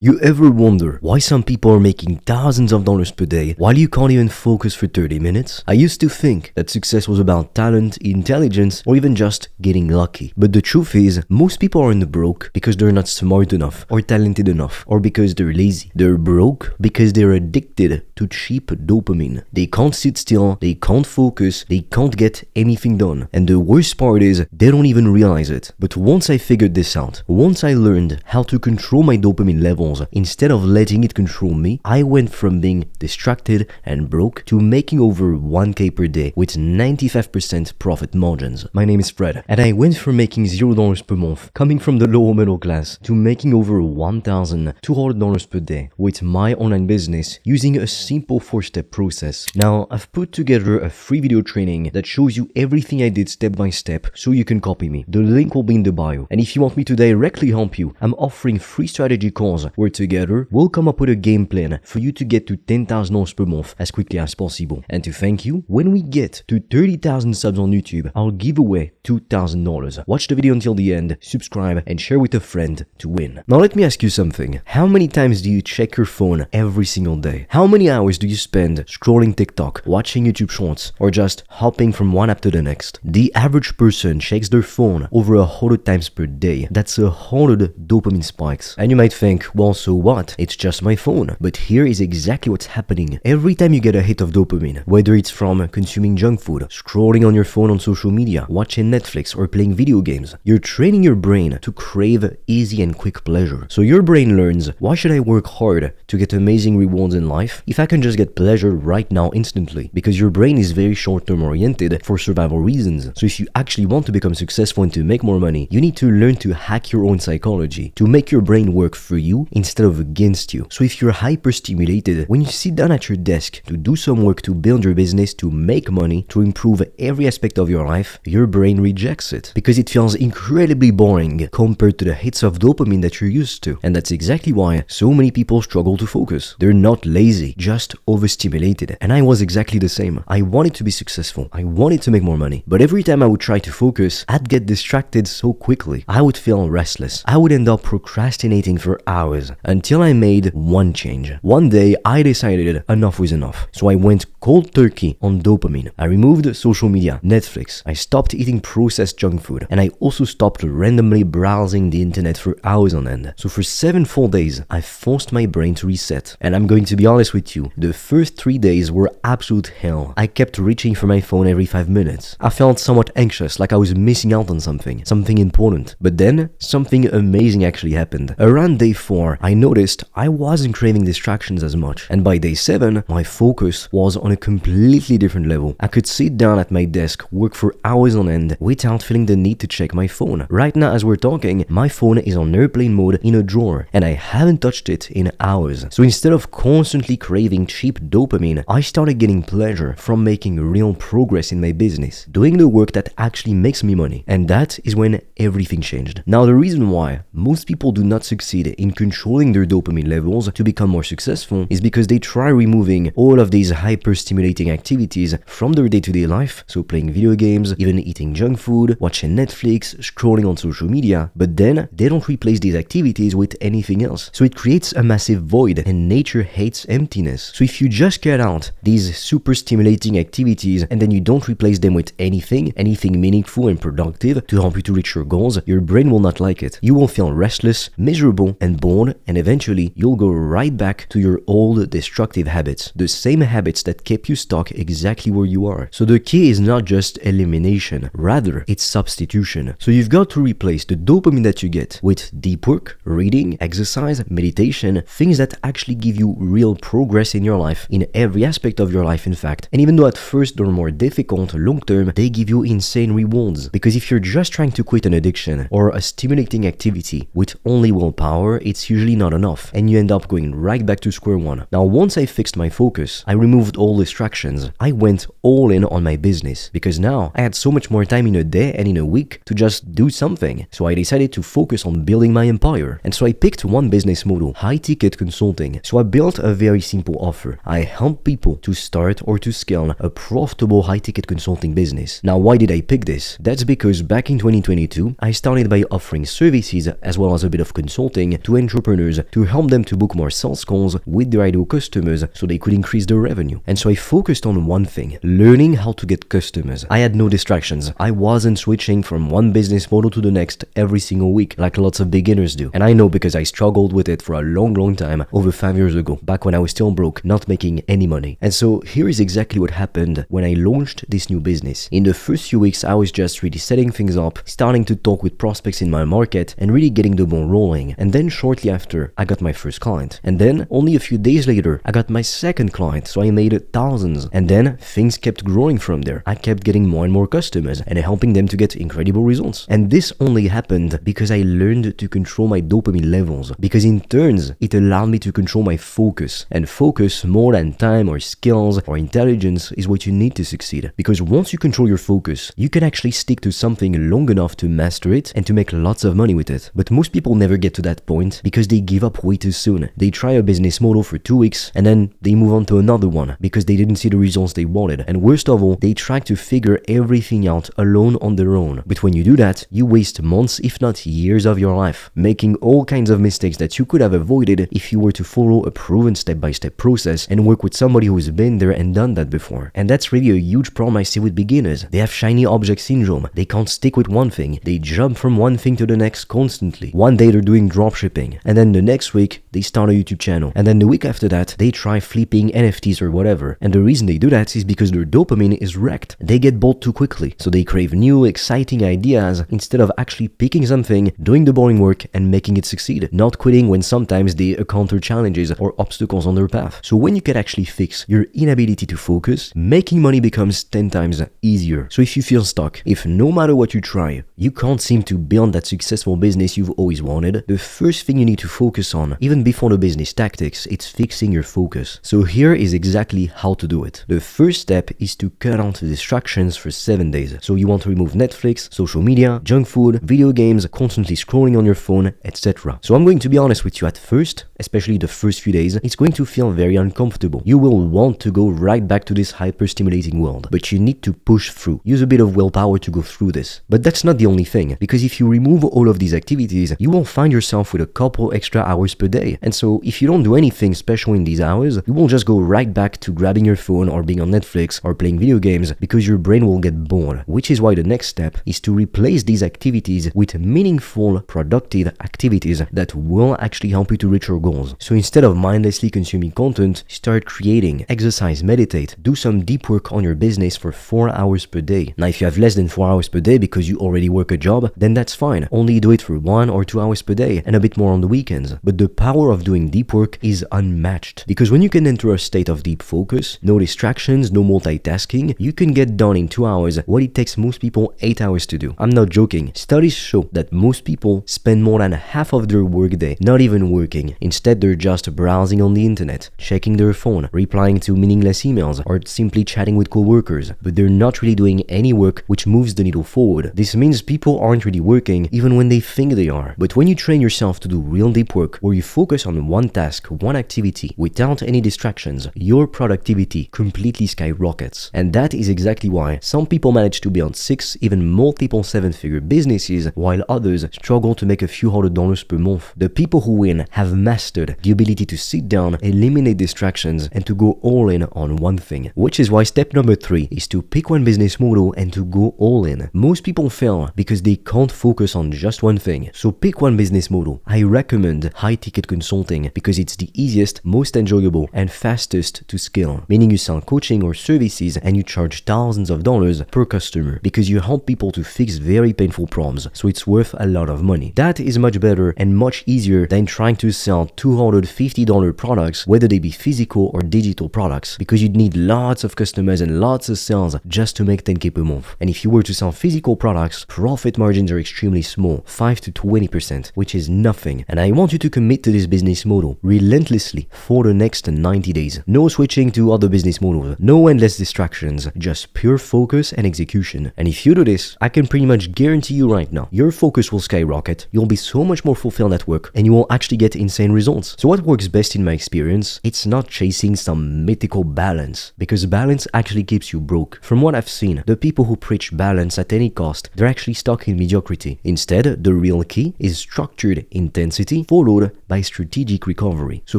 You ever wonder why some people are making thousands of dollars per day while you can't even focus for 30 minutes? I used to think that success was about talent, intelligence, or even just getting lucky. But the truth is, most people aren't broke because they're not smart enough or talented enough or because they're lazy. They're broke because they're addicted to cheap dopamine. They can't sit still, they can't focus, they can't get anything done. And the worst part is, they don't even realize it. But once I figured this out, once I learned how to control my dopamine levels, instead of letting it control me, I went from being distracted and broke to making over 1k per day with 95% profit margins. My name is Fred, and I went from making $0 per month, coming from the lower middle class, to making over $1,200 per day with my online business using a simple 4-step process. Now, I've put together a free video training that shows you everything I did step by step so you can copy me. The link will be in the bio. And if you want me to directly help you, I'm offering free strategy calls where together we'll come up with a game plan for you to get to $10,000 per month as quickly as possible. And to thank you, when we get to 30,000 subs on YouTube, I'll give away $2,000. Watch the video until the end, subscribe, and share with a friend to win. Now let me ask you something. How many times do you check your phone every single day? How many hours do you spend scrolling TikTok, watching YouTube shorts, or just hopping from one app to the next? The average person checks their phone over 100 times per day. That's 100 dopamine spikes. And you might think, well, so what? It's just my phone. But here is exactly what's happening. Every time you get a hit of dopamine, whether it's from consuming junk food, scrolling on your phone on social media, watching Netflix, or playing video games, you're training your brain to crave easy and quick pleasure. So your brain learns, why should I work hard to get amazing rewards in life if I can just get pleasure right now instantly? Because your brain is very short-term oriented for survival reasons. So if you actually want to become successful and to make more money, you need to learn to hack your own psychology, to make your brain work for you instead of against you. So if you're hyper-stimulated, when you sit down at your desk to do some work to build your business, to make money, to improve every aspect of your life, your brain rejects it because it feels incredibly boring compared to the hits of dopamine that you're used to. And that's exactly why so many people struggle to focus. They're not lazy, just overstimulated. And I was exactly the same. I wanted to be successful. I wanted to make more money. But every time I would try to focus, I'd get distracted so quickly. I would feel restless. I would end up procrastinating for hours until I made one change. One day, I decided enough was enough. So I went cold turkey on dopamine. I removed social media, Netflix. I stopped eating processed junk food. And I also stopped randomly browsing the internet for hours on end. So for 7 full days, I forced my brain to reset. And I'm going to be honest with you, the first 3 days were absolute hell. I kept reaching for my phone every 5 minutes. I felt somewhat anxious, like I was missing out on something important. But then, something amazing actually happened. Around day 4, I noticed I wasn't craving distractions as much. And by day 7, my focus was on a completely different level. I could sit down at my desk, work for hours on end without feeling the need to check my phone. Right now as we're talking, my phone is on airplane mode in a drawer and I haven't touched it in hours. So instead of constantly craving cheap dopamine, I started getting pleasure from making real progress in my business, doing the work that actually makes me money. And that is when everything changed. Now the reason why most people do not succeed in controlling their dopamine levels to become more successful is because they try removing all of these hyper-stimulating activities from their day-to-day life, so playing video games, even eating junk food, watching Netflix, scrolling on social media, but then they don't replace these activities with anything else. So it creates a massive void, and nature hates emptiness. So if you just cut out these super stimulating activities and then you don't replace them with anything meaningful and productive to help you to reach your goals, your brain will not like it. You will feel restless, miserable, and bored, and eventually you'll go right back to your old destructive habits, the same habits that kept you stuck exactly where you are. So the key is not just elimination, rather it's substitution. So you've got to replace the dopamine that you get with deep work, reading, exercise, meditation, things that actually give you real progress in your life, in every aspect of your life in fact. And even though at first they're more difficult, long term they give you insane rewards. Because if you're just trying to quit an addiction or a stimulating activity with only willpower, it's usually not enough and you end up going right back to square one. Now once I fixed my focus, I removed all distractions. I went all in on my business because now I had so much more time in a day and in a week to just do something. So I decided to focus on building my empire. And so I picked one business model, high ticket consulting. So I built a very simple offer. I help people to start or to scale a profitable high ticket consulting business. Now why did I pick this? That's because back in 2022, I started by offering services as well as a bit of consulting to entrepreneurs entrepreneurs to help them to book more sales calls with their ideal customers so they could increase their revenue. And so I focused on one thing, learning how to get customers. I had no distractions. I wasn't switching from one business model to the next every single week like lots of beginners do. And I know because I struggled with it for a long time over 5 years ago, back when I was still broke, not making any money. And so here is exactly what happened when I launched this new business. In the first few weeks, I was just really setting things up, starting to talk with prospects in my market and really getting the ball rolling. And then shortly after, I got my first client. And then only a few days later, I got my second client. So I made thousands. And then things kept growing from there. I kept getting more and more customers and helping them to get incredible results. And this only happened because I learned to control my dopamine levels. Because in turns, it allowed me to control my focus. And focus, more than time or skills or intelligence, is what you need to succeed. Because once you control your focus, you can actually stick to something long enough to master it and to make lots of money with it. But most people never get to that point because they give up way too soon. They try a business model for 2 weeks and then they move on to another one because they didn't see the results they wanted. And worst of all, they try to figure everything out alone on their own. But when you do that, you waste months, if not years of your life, making all kinds of mistakes that you could have avoided if you were to follow a proven step-by-step process and work with somebody who's been there and done that before. And that's really a huge problem I see with beginners. They have shiny object syndrome. They can't stick with one thing. They jump from one thing to the next constantly. One day they're doing dropshipping, and then the next week they start a YouTube channel, and then the week after that they try flipping NFTs or whatever. And the reason they do that is because their dopamine is wrecked. They get bored too quickly, so they crave new, exciting ideas instead of actually picking something, doing the boring work and making it succeed, not quitting when sometimes they encounter challenges or obstacles on their path. So when you can actually fix your inability to focus, making money becomes 10 times easier. So if you feel stuck, if no matter what you try, you can't seem to build that successful business you've always wanted, the first thing you need to focus on, even before the business tactics, it's fixing your focus. So here is exactly how to do it. The first step is to cut out the distractions for 7 days. So you want to remove Netflix, social media, junk food, video games, constantly scrolling on your phone, etc. So I'm going to be honest with you, at first, especially the first few days, it's going to feel very uncomfortable. You will want to go right back to this hyper-stimulating world, but you need to push through. Use a bit of willpower to go through this. But that's not the only thing, because if you remove all of these activities, you will find yourself with a couple extra hours per day. And so if you don't do anything special in these hours, you will just go right back to grabbing your phone or being on Netflix or playing video games because your brain will get bored. Which is why the next step is to replace these activities with meaningful, productive activities that will actually help you to reach your goals. So instead of mindlessly consuming content, start creating, exercise, meditate, do some deep work on your business for 4 hours per day. Now, if you have less than 4 hours per day because you already work a job, then that's fine. Only do it for 1 or 2 hours per day and a bit more on the weekends. But the power of doing deep work is unmatched, because when you can enter a state of deep focus, no distractions, no multitasking, you can get done in 2 hours what it takes most people 8 hours to do. I'm not joking. Studies show that most people spend more than half of their workday not even working. Instead, they're just browsing on the internet, checking their phone, replying to meaningless emails, or simply chatting with coworkers. But they're not really doing any work which moves the needle forward. This means people aren't really working even when they think they are. But when you train yourself to do real deep work, where you focus on one task, one activity, without any distractions, your productivity completely skyrockets. And that is exactly why some people manage to build 6, even multiple 7-figure businesses, while others struggle to make a few $100s per month. The people who win have mastered the ability to sit down, eliminate distractions, and to go all in on one thing. Which is why step number 3 is to pick one business model and to go all in. Most people fail because they can't focus on just one thing. So pick one business model. I recommend high-ticket consulting because it's the easiest, most enjoyable, and fastest to scale. Meaning you sell coaching or services and you charge thousands of dollars per customer because you help people to fix very painful problems. So it's worth a lot of money. That is much better and much easier than trying to sell $250 products, whether they be physical or digital products, because you'd need lots of customers and lots of sales just to make 10K per month. And if you were to sell physical products, profit margins are extremely small, 5 to 20%, which is nothing. And I want you to commit to this business model relentlessly for the next 90 days. No switching to other business models, no endless distractions, just pure focus and execution. And if you do this, I can pretty much guarantee you right now, your focus will skyrocket, you'll be so much more fulfilled at work, and you will actually get insane results. So what works best in my experience? It's not chasing some mythical balance, because balance actually keeps you broke. From what I've seen, the people who preach balance at any cost, they're actually stuck in mediocrity. Instead, the real key is structured intensity stability followed by strategic recovery. So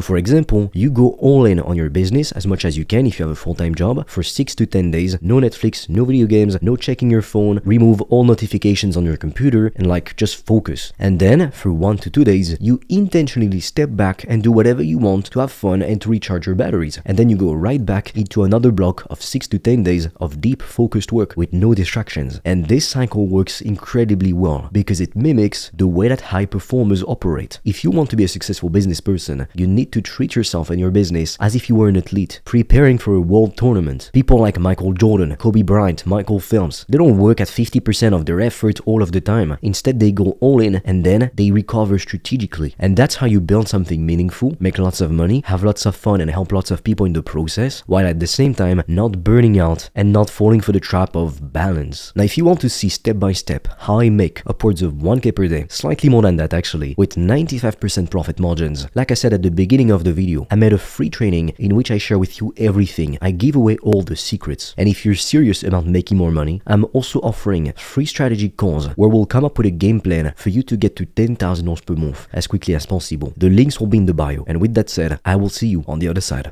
for example, you go all in on your business as much as you can if you have a full-time job for 6 to 10 days, no Netflix, no video games, no checking your phone, remove all notifications on your computer, and just focus. And then for 1 to 2 days, you intentionally step back and do whatever you want to have fun and to recharge your batteries. And then you go right back into another block of 6 to 10 days of deep focused work with no distractions. And this cycle works incredibly well because it mimics the way that high performers operate. If you want to be a successful business person, you need to treat yourself and your business as if you were an athlete preparing for a world tournament. People like Michael Jordan, Kobe Bryant, Michael Phelps, they don't work at 50% of their effort all of the time. Instead, they go all in and then they recover strategically. And that's how you build something meaningful, make lots of money, have lots of fun, and help lots of people in the process, while at the same time not burning out and not falling for the trap of balance. Now, if you want to see step by step how I make upwards of 1K per day, slightly more than that actually, with 95% profit margins, like I said at the beginning of the video, I made a free training in which I share with you everything. I give away all the secrets. And if you're serious about making more money, I'm also offering free strategy calls where we'll come up with a game plan for you to get to $10,000 per month as quickly as possible. The links will be in the bio. And with that said, I will see you on the other side.